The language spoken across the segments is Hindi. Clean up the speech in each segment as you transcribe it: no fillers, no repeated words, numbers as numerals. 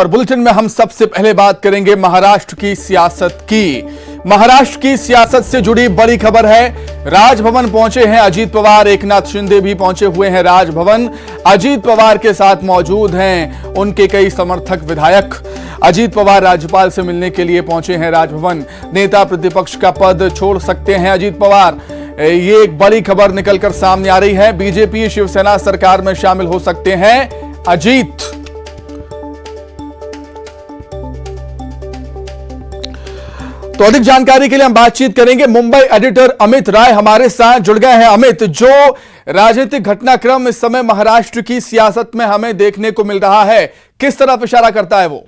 और बुलेटिन में हम सबसे पहले बात करेंगे महाराष्ट्र की सियासत की। महाराष्ट्र की सियासत से जुड़ी बड़ी खबर है। राजभवन पहुंचे हैं अजीत पवार, एकनाथ शिंदे भी पहुंचे हुए हैं राजभवन। अजीत पवार के साथ मौजूद हैं उनके कई समर्थक विधायक। अजीत पवार राज्यपाल से मिलने के लिए पहुंचे हैं राजभवन। नेता प्रतिपक्ष का पद छोड़ सकते हैं अजीत पवार, ये एक बड़ी खबर निकलकर सामने आ रही है। बीजेपी शिवसेना सरकार में शामिल हो सकते हैं अजीत। तो अधिक जानकारी के लिए हम बातचीत करेंगे। मुंबई एडिटर अमित राय हमारे साथ जुड़ गए हैं। अमित, जो राजनीतिक घटनाक्रम इस समय महाराष्ट्र की सियासत में हमें देखने को मिल रहा है, किस तरफ इशारा करता है वो?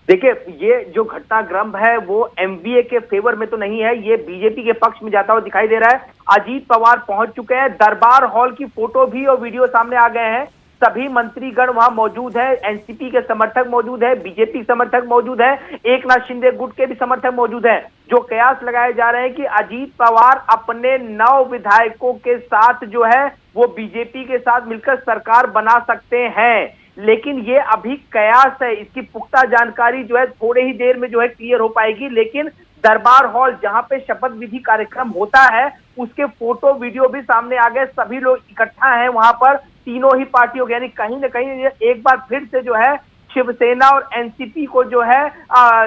देखिए, ये जो घटनाक्रम है वो एमवीए के फेवर में तो नहीं है, ये बीजेपी के पक्ष में जाता हुआ दिखाई दे रहा है। अजीत पवार पहुंच चुके हैं, दरबार हॉल की फोटो भी और वीडियो सामने आ गए हैं। सभी मंत्रीगण वहां मौजूद है, एनसीपी के समर्थक मौजूद है, बीजेपी समर्थक मौजूद है, एकनाथ शिंदे गुट के भी समर्थक मौजूद हैं। जो कयास लगाए जा रहे हैं कि अजीत पवार अपने 9 विधायकों के साथ जो है वो बीजेपी के साथ मिलकर सरकार बना सकते हैं, लेकिन ये अभी कयास है। इसकी पुख्ता जानकारी जो है थोड़े ही देर में जो है क्लियर हो पाएगी। लेकिन दरबार हॉल जहां पे शपथ विधि कार्यक्रम होता है उसके फोटो वीडियो भी सामने आ गए। सभी लोग इकट्ठा हैं वहां पर, तीनों ही पार्टियों के, यानी कहीं ना कहीं एक बार फिर से जो है शिवसेना और एनसीपी को जो है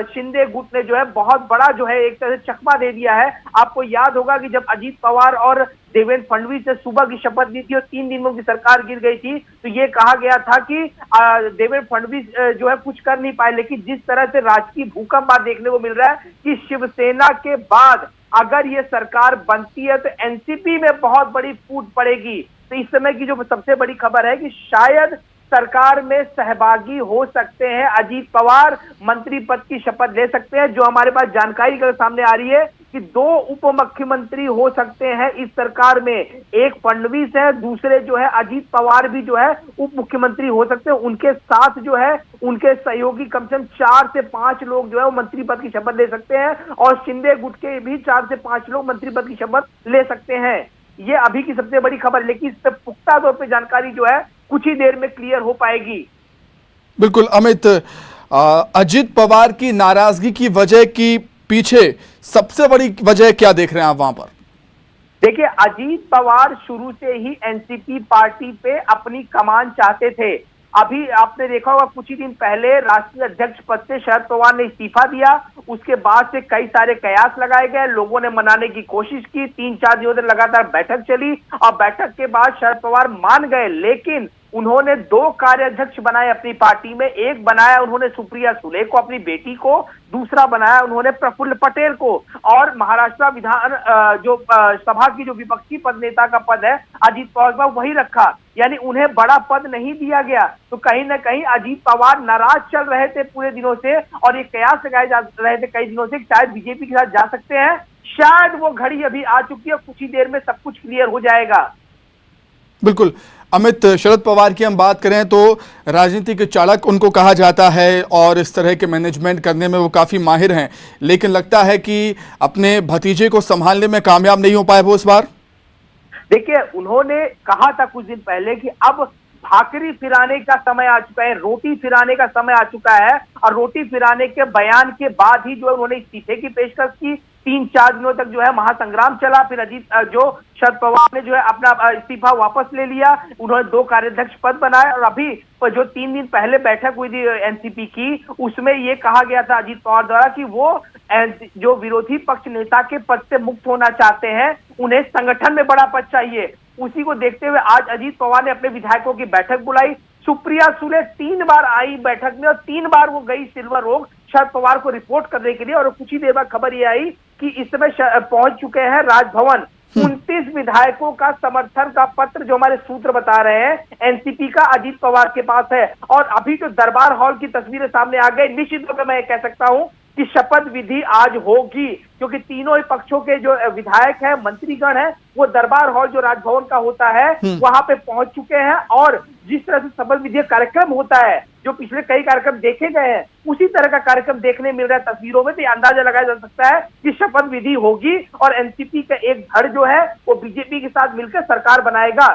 शिंदे गुट ने जो है बहुत बड़ा जो है एक तरह से चकमा दे दिया है। आपको याद होगा कि जब अजीत पवार और देवेंद्र फडणवीस ने सुबह की शपथ ली थी और 3 दिन में उनकी सरकार गिर गई थी, तो ये कहा गया था कि देवेंद्र फडणवीस जो है कुछ कर नहीं पाए। लेकिन जिस तरह से राजकीय भूकंप आज देखने को मिल रहा है कि शिवसेना के बाद अगर ये सरकार बनती है तो एनसीपी में बहुत बड़ी फूट पड़ेगी। तो इस समय की जो सबसे बड़ी खबर है कि शायद सरकार में सहभागी हो सकते हैं अजीत पवार, मंत्री पद की शपथ ले सकते हैं। जो हमारे पास जानकारी का सामने आ रही है कि 2 उप मुख्यमंत्री हो सकते हैं इस सरकार में, एक फडणवीस है, दूसरे जो है अजीत पवार भी जो है उप मुख्यमंत्री हो सकते हैं। उनके साथ जो है उनके सहयोगी कम से कम 4 से 5 लोग जो है वो मंत्री पद की शपथ ले सकते हैं और शिंदे गुट के भी 4 से 5 लोग मंत्री पद की शपथ ले सकते हैं। ये अभी की सबसे बड़ी खबर, लेकिन इस पर पुख्ता तौर पे जानकारी जो है कुछ ही देर में क्लियर हो पाएगी। बिल्कुल अमित, अजीत पवार की नाराजगी की वजह की पीछे सबसे बड़ी वजह क्या देख रहे हैं आप वहां पर? देखिए, अजीत पवार शुरू से ही एनसीपी पार्टी पे अपनी कमान चाहते थे। अभी आपने देखा होगा कुछ ही दिन पहले राष्ट्रीय अध्यक्ष पद से शरद पवार ने इस्तीफा दिया, उसके बाद से कई सारे कयास लगाए गए, लोगों ने मनाने की कोशिश की, 3-4 दिनों तक लगातार बैठक चली और बैठक के बाद शरद पवार मान गए। लेकिन उन्होंने 2 कार्याध्यक्ष बनाए अपनी पार्टी में, एक बनाया उन्होंने सुप्रिया सुले को, अपनी बेटी को, दूसरा बनाया उन्होंने प्रफुल्ल पटेल को। और महाराष्ट्र विधान सभा की जो विपक्षी पद नेता का पद है अजीत पवार का वही रखा, यानी उन्हें बड़ा पद नहीं दिया गया। तो कहीं ना कहीं अजीत पवार नाराज चल रहे थे पूरे दिनों से और ये कयास लगाए जा रहे थे कई दिनों से शायद बीजेपी के साथ जा सकते हैं। शायद वो घड़ी अभी आ चुकी है, कुछ ही देर में सब कुछ क्लियर हो जाएगा। बिल्कुल अमित, शरद पवार की हम बात करें तो राजनीतिक चाणक्य उनको कहा जाता है और इस तरह के मैनेजमेंट करने में वो काफी माहिर हैं, लेकिन लगता है कि अपने भतीजे को संभालने में कामयाब नहीं हो पाए वो इस बार। देखिए, उन्होंने कहा था कुछ दिन पहले कि अब भाकरी फिराने का समय आ चुका है, रोटी फिराने का समय आ चुका है, और रोटी फिराने के बयान के बाद ही जो है उन्होंने इस्तीफे की पेशकश की। 3-4 दिनों तक जो है महासंग्राम चला, फिर जो शरद पवार ने जो है अपना इस्तीफा वापस ले लिया, उन्होंने 2 कार्याध्यक्ष पद बनाए और अभी जो 3 दिन पहले बैठक हुई थी एनसीपी की, उसमें ये कहा गया था अजीत पवार द्वारा कि वो जो विरोधी पक्ष नेता के पद से मुक्त होना चाहते हैं, उन्हें संगठन में बड़ा पद चाहिए। उसी को देखते हुए आज अजीत पवार ने अपने विधायकों की बैठक बुलाई। सुप्रिया सुले 3 बार आई बैठक में और 3 बार वो गई सिल्वर ओक शरद पवार को रिपोर्ट करने के लिए, और कुछ ही देर बाद खबर ये आई कि इस समय पहुंच चुके हैं राजभवन। 29 विधायकों का समर्थन का पत्र जो हमारे सूत्र बता रहे हैं एनसीपी का अजीत पवार के पास है। और अभी जो दरबार हॉल की तस्वीरें सामने आ गई, निश्चित रूप से मैं कह सकता हूं कि शपथ विधि आज होगी, क्योंकि तीनों ही पक्षों के जो विधायक हैं, मंत्रीगण हैं, वो दरबार हॉल जो राजभवन का होता है वहां पे पहुंच चुके हैं। और जिस तरह से शपथ विधि कार्यक्रम होता है, जो पिछले कई कार्यक्रम देखे गए हैं, उसी तरह का कार्यक्रम देखने मिल रहा है तस्वीरों में। तो ये अंदाजा लगाया जा सकता है कि शपथ विधि होगी और एनसीपी का एक धड़ जो है वो बीजेपी के साथ मिलकर सरकार बनाएगा।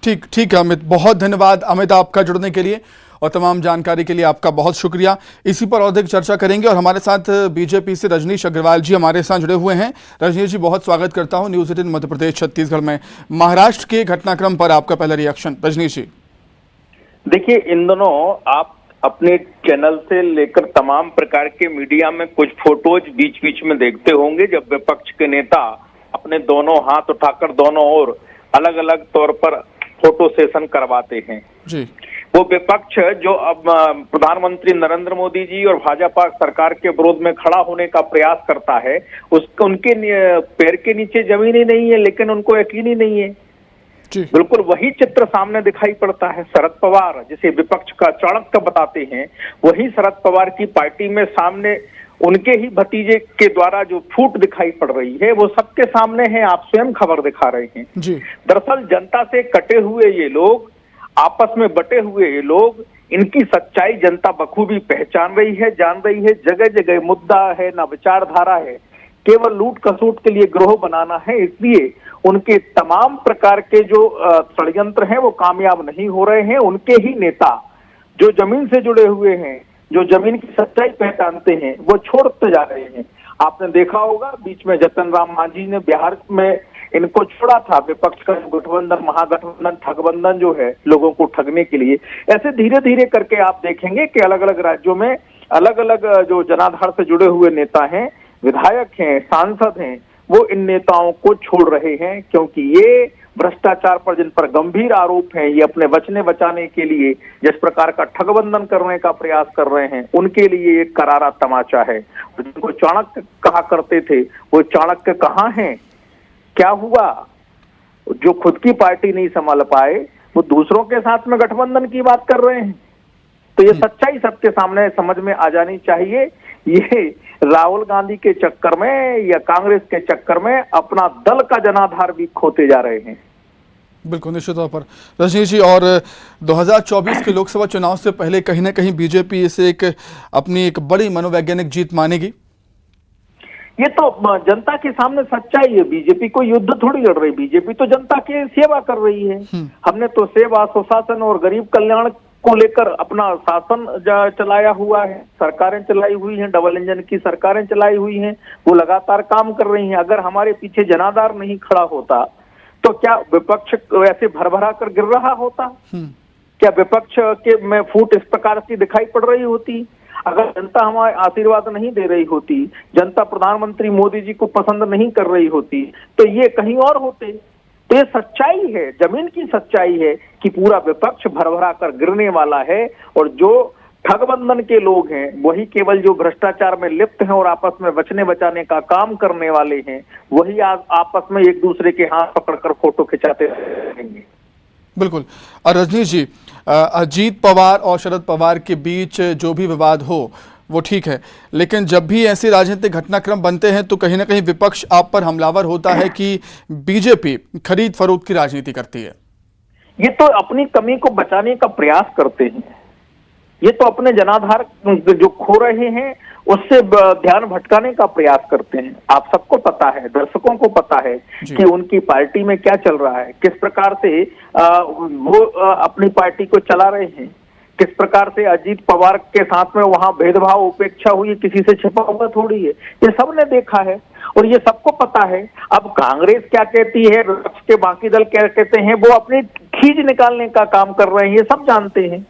ठीक है अमित, बहुत धन्यवाद अमित आपका जुड़ने के लिए। और तमाम जानकारी के लिए आपका बहुत शुक्रिया। इसी पर और अधिक चर्चा करेंगे और हमारे साथ बीजेपी से रजनीश अग्रवाल जी हमारे साथ जुड़े हुए हैं। रजनीश जी, बहुत स्वागत करता हूं न्यूज़ 18 मध्य प्रदेश छत्तीसगढ़ में। महाराष्ट्र के घटनाक्रम पर आपका पहला रिएक्शन। रजनीश जी, देखिए, इन दिनों आप अपने चैनल से लेकर तमाम प्रकार के मीडिया में कुछ फोटोज बीच बीच में देखते होंगे जब विपक्ष के नेता अपने दोनों हाथ उठाकर दोनों ओर अलग अलग तौर पर फोटो सेशन करवाते हैं जी। वो विपक्ष जो अब प्रधानमंत्री नरेंद्र मोदी जी और भाजपा सरकार के विरोध में खड़ा होने का प्रयास करता है, उसको उनके पैर के नीचे जमीन ही नहीं है, लेकिन उनको यकीन ही नहीं है। बिल्कुल वही चित्र सामने दिखाई पड़ता है। शरद पवार, जिसे विपक्ष का चाणक्य बताते हैं, वही शरद पवार की पार्टी में सामने उनके ही भतीजे के द्वारा जो फूट दिखाई पड़ रही है वो सबके सामने है। आप स्वयं खबर दिखा रहे हैं जी। दरअसल जनता से कटे हुए ये लोग, आपस में बटे हुए ये लोग, इनकी सच्चाई जनता बखूबी पहचान रही है, जान रही है। जगह जगह मुद्दा है, ना विचारधारा है, केवल लूट खसूट के लिए ग्रोह बनाना है। इसलिए उनके तमाम प्रकार के जो षड्यंत्र हैं वो कामयाब नहीं हो रहे हैं। उनके ही नेता जो जमीन से जुड़े हुए हैं, जो जमीन की सच्चाई पहचानते हैं, वो छोड़ते जा रहे हैं। आपने देखा होगा बीच में जतन राम मांझी ने बिहार में इनको छोड़ा था। विपक्ष का गठबंधन, महागठबंधन, ठगबंधन जो है लोगों को ठगने के लिए, ऐसे धीरे धीरे करके आप देखेंगे कि अलग अलग राज्यों में अलग अलग जो जनाधार से जुड़े हुए नेता हैं, विधायक हैं, सांसद हैं, वो इन नेताओं को छोड़ रहे हैं, क्योंकि ये भ्रष्टाचार पर जिन पर गंभीर आरोप हैं, ये अपने बचने बचाने के लिए जिस प्रकार का ठगबंधन करने का प्रयास कर रहे हैं, उनके लिए एक करारा तमाचा है। जिनको चाणक्य कहा करते थे, वो चाणक्य कहाँ हैं? क्या हुआ? जो खुद की पार्टी नहीं संभाल पाए, वो दूसरों के साथ में गठबंधन की बात कर रहे हैं। तो ये सच्चाई सबके सामने समझ में आ जानी चाहिए। ये राहुल गांधी के चक्कर में या कांग्रेस के चक्कर में अपना दल का जनाधार भी खोते जा रहे हैं। बिल्कुल, निश्चित तौर पर रजनीश जी। और 2024 के लोकसभा चुनाव से पहले कहीं ना कहीं बीजेपी इसे अपनी एक बड़ी मनोवैज्ञानिक जीत मानेगी। ये तो जनता के सामने सच्चाई है। बीजेपी कोई युद्ध थोड़ी लड़ रही, बीजेपी तो जनता की सेवा कर रही है। हमने तो सेवा, सुशासन और गरीब कल्याण को लेकर अपना शासन चलाया हुआ है, सरकारें चलाई हुई हैं, डबल इंजन की सरकारें चलाई हुई हैं, वो लगातार काम कर रही हैं। अगर हमारे पीछे जनाधार नहीं खड़ा होता तो क्या विपक्ष ऐसे भरभरा कर गिर रहा होता? क्या विपक्ष के में फूट इस प्रकार की दिखाई पड़ रही होती? अगर जनता हमारे आशीर्वाद नहीं दे रही होती, जनता प्रधानमंत्री मोदी जी को पसंद नहीं कर रही होती, तो ये कहीं और होते। तो ये सच्चाई है, जमीन की सच्चाई है कि पूरा विपक्ष भरभरा कर गिरने वाला है, और जो ठगबंधन के लोग हैं वही केवल जो भ्रष्टाचार में लिप्त हैं और आपस में बचने बचाने का काम करने वाले हैं, वही आपस में एक दूसरे के हाथ पकड़कर फोटो खिंचाते रहेंगे। बिल्कुल। और रजनीश जी, अजीत पवार और शरद पवार के बीच जो भी विवाद हो वो ठीक है, लेकिन जब भी ऐसे राजनीतिक घटनाक्रम बनते हैं तो कहीं ना कहीं विपक्ष आप पर हमलावर होता है कि बीजेपी खरीद फरोख्त की राजनीति करती है। ये तो अपनी कमी को बचाने का प्रयास करते हैं। ये तो अपने जनाधार जो खो रहे हैं उससे ध्यान भटकाने का प्रयास करते हैं। आप सबको पता है, दर्शकों को पता है कि उनकी पार्टी में क्या चल रहा है, किस प्रकार से वो अपनी पार्टी को चला रहे हैं, किस प्रकार से अजीत पवार के साथ में वहां भेदभाव उपेक्षा हुई, किसी से छिपा हुआ थोड़ी है। ये सबने देखा है और ये सबको पता है। अब कांग्रेस क्या कहती है, विपक्ष के बाकी दल क्या कहते हैं, वो अपनी खींच निकालने का काम कर रहे हैं, ये सब जानते हैं।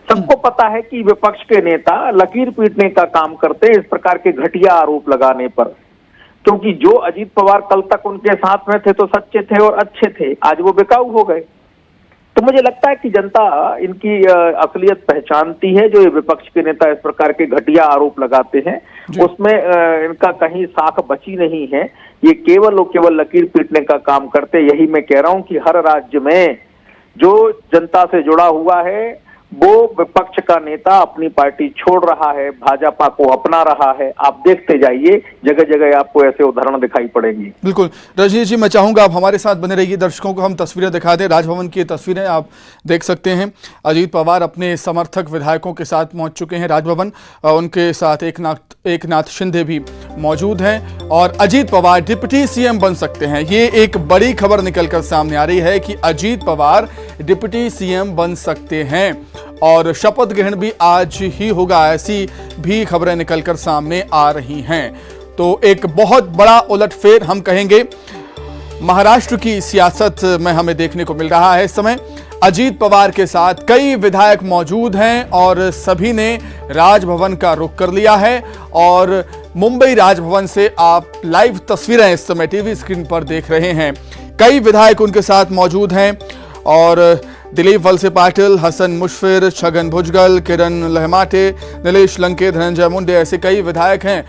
सबको पता है कि विपक्ष के नेता लकीर पीटने का काम करते हैं इस प्रकार के घटिया आरोप लगाने पर, क्योंकि जो अजीत पवार कल तक उनके साथ में थे तो सच्चे थे और अच्छे थे, आज वो बेकाबू हो गए। तो मुझे लगता है कि जनता इनकी असलियत पहचानती है। जो ये विपक्ष के नेता इस प्रकार के घटिया आरोप लगाते हैं उसमें इनका कहीं साख बची नहीं है। ये केवल और केवल लकीर पीटने का काम करते। यही मैं कह रहा हूं कि हर राज्य में जो जनता से जुड़ा हुआ है वो विपक्ष का नेता अपनी पार्टी छोड़ रहा है, भाजपा को अपना रहा है। आप देखते जाइए, जगह जगह आपको ऐसे उदाहरण दिखाई पड़ेंगे। बिल्कुल रजनीश जी, मैं चाहूंगा आप हमारे साथ बने रहिए। दर्शकों को हम तस्वीरें दिखा दें। राजभवन की तस्वीरें आप देख सकते हैं। अजीत पवार अपने समर्थक विधायकों के साथ पहुंच चुके हैं राजभवन। उनके साथ एकनाथ शिंदे भी मौजूद हैं और अजीत पवार डिप्टी सीएम बन सकते हैं। ये एक बड़ी खबर निकलकर सामने आ रही है कि अजीत पवार डिप्टी सीएम बन सकते हैं और शपथ ग्रहण भी आज ही होगा, ऐसी भी खबरें निकलकर सामने आ रही हैं। तो एक बहुत बड़ा उलटफेर हम कहेंगे महाराष्ट्र की सियासत में हमें देखने को मिल रहा है। इस समय अजीत पवार के साथ कई विधायक मौजूद हैं और सभी ने राजभवन का रुख कर लिया है और मुंबई राजभवन से आप लाइव तस्वीरें इस समय टीवी स्क्रीन पर देख रहे हैं। कई विधायक उनके साथ मौजूद हैं और दिलीप वलसे पाटिल, हसन मुशफिर, छगन भुजबल, किरण लहमाटे, नीलेश लंके, धनंजय मुंडे ऐसे कई विधायक हैं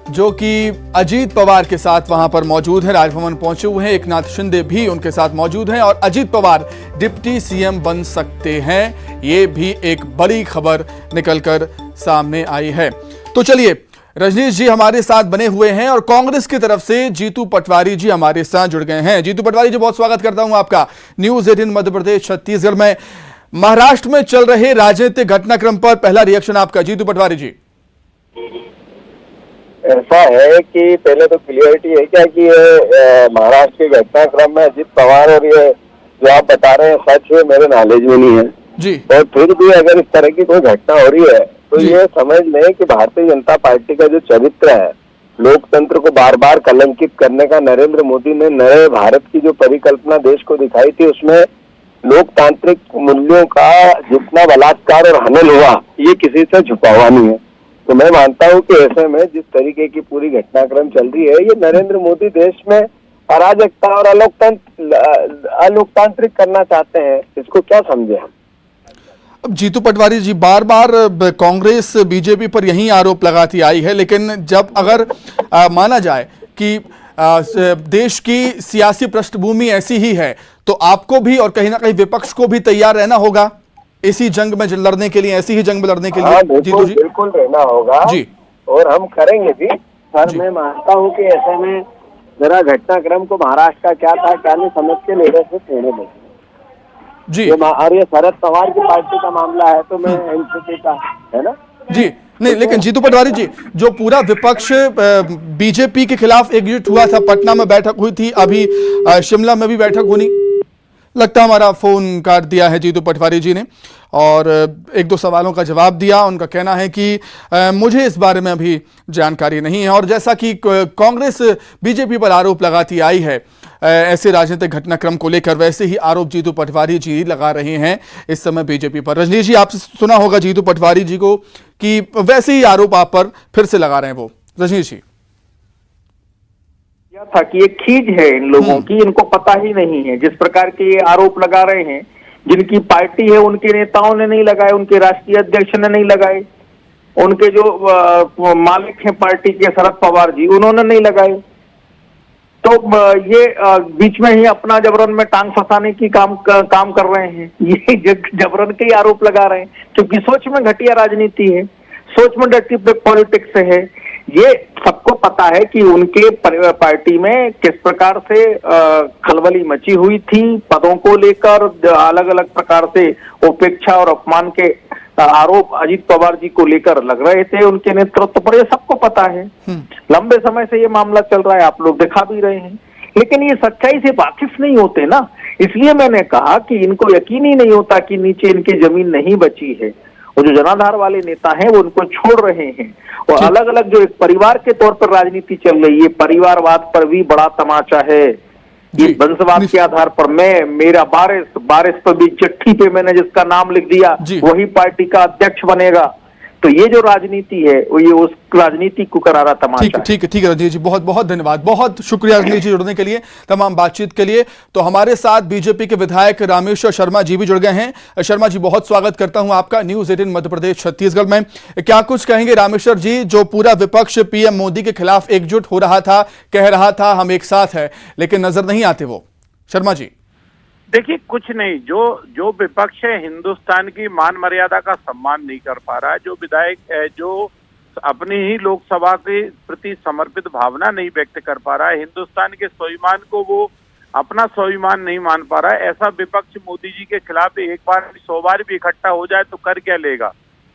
जो कि अजीत पवार के साथ वहां पर मौजूद हैं, राजभवन पहुंचे हुए हैं। एकनाथ शिंदे भी उनके साथ मौजूद हैं और अजीत पवार डिप्टी सीएम बन सकते हैं, ये भी एक बड़ी खबर निकलकर सामने आई है। तो चलिए, रजनीश जी हमारे साथ बने हुए हैं और कांग्रेस की तरफ से जीतू पटवारी जी हमारे साथ जुड़ गए हैं। जीतू पटवारी जी, बहुत स्वागत करता हूं आपका न्यूज़ 18 मध्य प्रदेश छत्तीसगढ़ में। महाराष्ट्र में चल रहे राजनीतिक घटनाक्रम पर पहला रिएक्शन आपका, जीतू पटवारी जी। ऐसा है कि पहले तो क्लियरिटी है क्या कि ये महाराष्ट्र के घटनाक्रम में अजीत पवार और ये जो आप बता रहे हैं सच है, मेरे नॉलेज में नहीं है जी। और फिर भी अगर इस तरह की कोई घटना हो रही है तो ये समझ लें कि भारतीय जनता पार्टी का जो चरित्र है, लोकतंत्र को बार बार कलंकित करने का नरेंद्र मोदी ने नए भारत की जो परिकल्पना देश को दिखाई थी, उसमें लोकतांत्रिक मूल्यों का जितना बलात्कार और हनन हुआ ये किसी से छुपा हुआ नहीं है। तो मैं मानता हूं कि ऐसे में जिस तरीके की पूरी घटनाक्रम चल रही है, ये नरेंद्र मोदी देश में अराजकता और अलोकतांत्रिक करना चाहते हैं। इसको क्या समझे हम? अब जीतू पटवारी जी, बार बार कांग्रेस बीजेपी पर यही आरोप लगाती आई है, लेकिन जब अगर माना जाए कि देश की सियासी पृष्ठभूमि ऐसी ही है तो आपको भी और कहीं ना कहीं विपक्ष को भी तैयार रहना होगा इसी जंग में लड़ने के लिए, ऐसी ही जंग में लड़ने के लिए। जीतू जी, बिल्कुल रहना होगा जी, और हम करेंगे भी। सर मैं मानता हूँ कि ऐसे में जरा घटनाक्रम को महाराष्ट्र का क्या था क्या नहीं समझ के लीडरशिप होने दें जी। और ये शरद पवार की पार्टी का मामला है तो मैं एनसीपी का है ना जी। नहीं, लेकिन जीतू पटवारी जी, जो पूरा विपक्ष बीजेपी के खिलाफ एकजुट हुआ था, पटना में बैठक हुई थी, अभी शिमला में भी बैठक होनी, लगता हमारा फोन काट दिया है जीतू पटवारी जी ने और एक दो सवालों का जवाब दिया। उनका कहना है कि मुझे इस बारे में अभी जानकारी नहीं है और जैसा कि कांग्रेस बीजेपी पर आरोप लगाती आई है ऐसे राजनीतिक घटनाक्रम को लेकर, वैसे ही आरोप जीतू पटवारी जी लगा रहे हैं इस समय बीजेपी पर। रजनीश जी, आपसे सुना होगा जीतू पटवारी जी को कि वैसे ही आरोप आप पर फिर से लगा रहे हैं वो। रजनीश जी, था कि ये खींच है इन लोगों की, इनको पता ही नहीं है। जिस प्रकार के ये आरोप लगा रहे हैं, जिनकी पार्टी है उनके नेताओं ने नहीं लगाए, उनके राष्ट्रीय अध्यक्ष ने नहीं लगाए, उनके जो मालिक हैं पार्टी के शरद पवार जी, उन्होंने नहीं लगाए। तो ये बीच में ही अपना जबरन में टांग फंसाने की काम कर रहे हैं। ये जबरन के ही आरोप लगा रहे हैं क्योंकि सोच में घटिया राजनीति है, सोच में डर्टी पॉलिटिक्स है। ये सबको पता है कि उनके पार्टी में किस प्रकार से खलबली मची हुई थी, पदों को लेकर अलग अलग प्रकार से उपेक्षा और अपमान के आरोप अजीत पवार जी को लेकर लग रहे थे उनके नेतृत्व पर। ये सबको पता है, लंबे समय से ये मामला चल रहा है, आप लोग दिखा भी रहे हैं, लेकिन ये सच्चाई से वाकिफ नहीं होते ना। इसलिए मैंने कहा कि इनको यकीन ही नहीं होता कि नीचे इनकी जमीन नहीं बची है। वो जो जनाधार वाले नेता हैं वो उनको छोड़ रहे हैं और अलग अलग जो एक परिवार के तौर पर राजनीति चल रही है, परिवारवाद पर भी बड़ा तमाचा है। ये वंशवाद के आधार पर मेरा बारिश पर भी चिट्ठी पे मैंने जिसका नाम लिख दिया वही पार्टी का अध्यक्ष बनेगा। तो ये जो राजनीति है वो ये उस राजनीति को करारा तमाशा। ठीक है रजनीश जी, बहुत बहुत धन्यवाद, बहुत शुक्रिया रजनीश जी जुड़ने के लिए, तमाम बातचीत के लिए। तो हमारे साथ बीजेपी के विधायक रामेश्वर शर्मा जी भी जुड़ गए हैं। शर्मा जी, बहुत स्वागत करता हूं आपका न्यूज़ 18 मध्य प्रदेश छत्तीसगढ़ में। क्या कुछ कहेंगे रामेश्वर जी, जो पूरा विपक्ष पीएम मोदी के खिलाफ एकजुट हो रहा था, कह रहा था हम एक साथ है, लेकिन नजर नहीं आते वो? शर्मा जी, देखिए, कुछ नहीं, जो विपक्ष है हिंदुस्तान की मान मर्यादा का सम्मान नहीं कर पा रहा है, जो विधायक है जो अपनी ही लोकसभा के प्रति समर्पित भावना नहीं व्यक्त कर पा रहा है, हिंदुस्तान के स्वाभिमान को वो अपना स्वाभिमान नहीं मान पा रहा है, ऐसा विपक्ष मोदी जी के खिलाफ एक बार 100 बार भी इकट्ठा हो जाए तो कर क्या लेगा?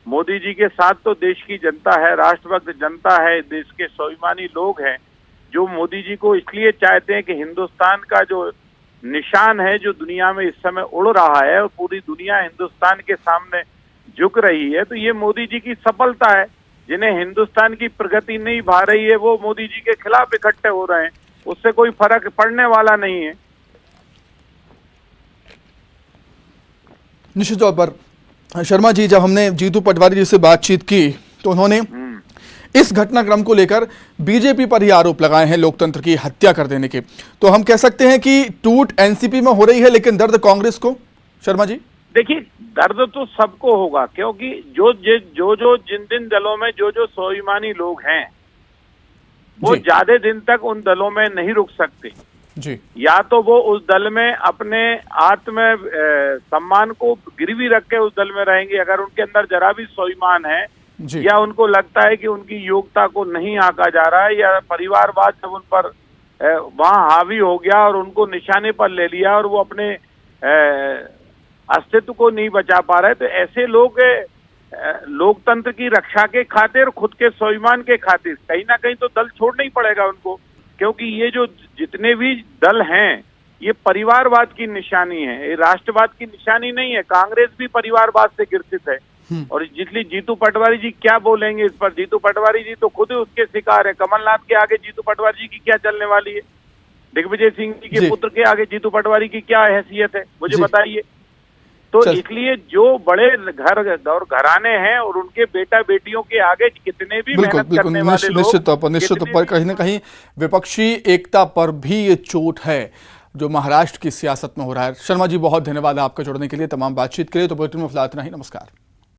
मोदी जी के साथ तो देश की जनता है, राष्ट्रभक्त जनता है, देश के स्वाभिमानी लोग हैं जो मोदी जी को इसलिए चाहते हैं कि हिंदुस्तान का जो निशान है जो दुनिया में इस समय उड़ रहा है और पूरी दुनिया हिंदुस्तान के सामने झुक रही है, तो ये मोदी जी की सफलता है। जिन्हें हिंदुस्तान की प्रगति नहीं भा रही है वो मोदी जी के खिलाफ इकट्ठे हो रहे हैं, उससे कोई फर्क पड़ने वाला नहीं है। निश्चित तौर पर शर्मा जी, जब हमने जीतू पटवारी जी से बातचीत की तो उन्होंने इस घटनाक्रम को लेकर बीजेपी पर ही आरोप लगाए हैं लोकतंत्र की हत्या कर देने के। तो हम कह सकते हैं कि टूट एनसीपी में हो रही है लेकिन दर्द कांग्रेस को। शर्मा जी देखिए, दर्द तो सबको होगा, क्योंकि जो जिन दलों में जो स्वाभिमानी लोग हैं वो ज्यादा दिन तक उन दलों में नहीं रुक सकते जी। या तो वो उस दल में अपने आत्म सम्मान को गिरवी रख के उस दल में रहेंगे, अगर उनके अंदर जरा भी स्वाभिमान है या उनको लगता है कि उनकी योग्यता को नहीं आंका जा रहा है, या परिवारवाद जब उन पर वहां हावी हो गया और उनको निशाने पर ले लिया और वो अपने अस्तित्व को नहीं बचा पा रहे, तो ऐसे लोग लोकतंत्र की रक्षा के खातिर, खुद के स्वाभिमान के खातिर कहीं ना कहीं तो दल छोड़ना ही पड़ेगा उनको, क्योंकि ये जो जितने भी दल हैं ये परिवारवाद की निशानी है, ये राष्ट्रवाद की निशानी नहीं है। कांग्रेस भी परिवारवाद से ग्रसित है और जितनी जीतू पटवारी जी क्या बोलेंगे इस पर, जीतू पटवारी जी तो खुद उसके शिकार है। कमलनाथ के आगे जीतू पटवारी जी की क्या चलने वाली है? दिग्विजय सिंह जी के पुत्र के आगे जीतू पटवारी की क्या हैसियत है, मुझे बताइए। तो इसलिए जो बड़े घर और घराने हैं और उनके बेटा बेटियों के आगे कितने भी मेहनत करने वाले लोग, निश्चित तौर पर कहीं ना कहीं विपक्षी एकता पर भी ये चोट है जो महाराष्ट्र की सियासत में हो रहा है। शर्मा जी बहुत धन्यवाद आपका जुड़ने के लिए, तमाम बातचीत के लिए। तो बुलेटिन में फिलहाल इतना ही, नमस्कार।